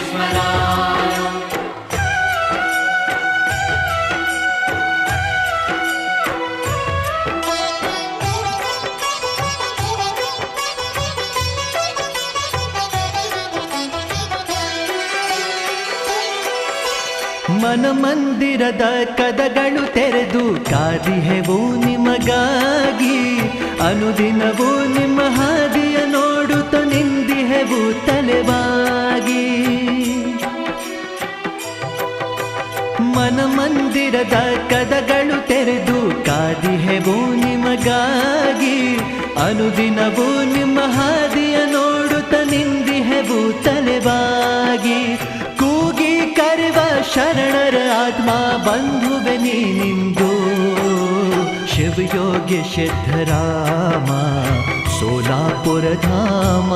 विस्मराय। ಮನ ಮಂದಿರದ ಕದಗಳು ತೆರೆದು ಕಾದಿಹೆವು ನಿಮಗಾಗಿ, ಅನುದಿನವೂ ನಿಮ್ಮ ಹಾದಿಯ ನೋಡುತ್ತ ನಿಂದಿಹೆವು ತಲೆಬಾಗಿ. ಮನ ಮಂದಿರದ ಕದಗಳು ತೆರೆದು ಕಾದಿಹೆವು ನಿಮಗಾಗಿ, ಅನುದಿನವೂ ನಿಮ್ಮ ಹಾದಿಯ ನೋಡುತ್ತ ನಿಂದಿಹೆವು ತಲೆಬಾಗಿ. ಕೂಗಿ ಕರೆವ ಶರಣರ ಆತ್ಮ ಬಂಧುವೆ ನೀನಿಂದು, ಶಿವಯೋಗಿ ಸಿದ್ಧರಾಮ ಸೋಲಾಪುರ ಧಾಮ.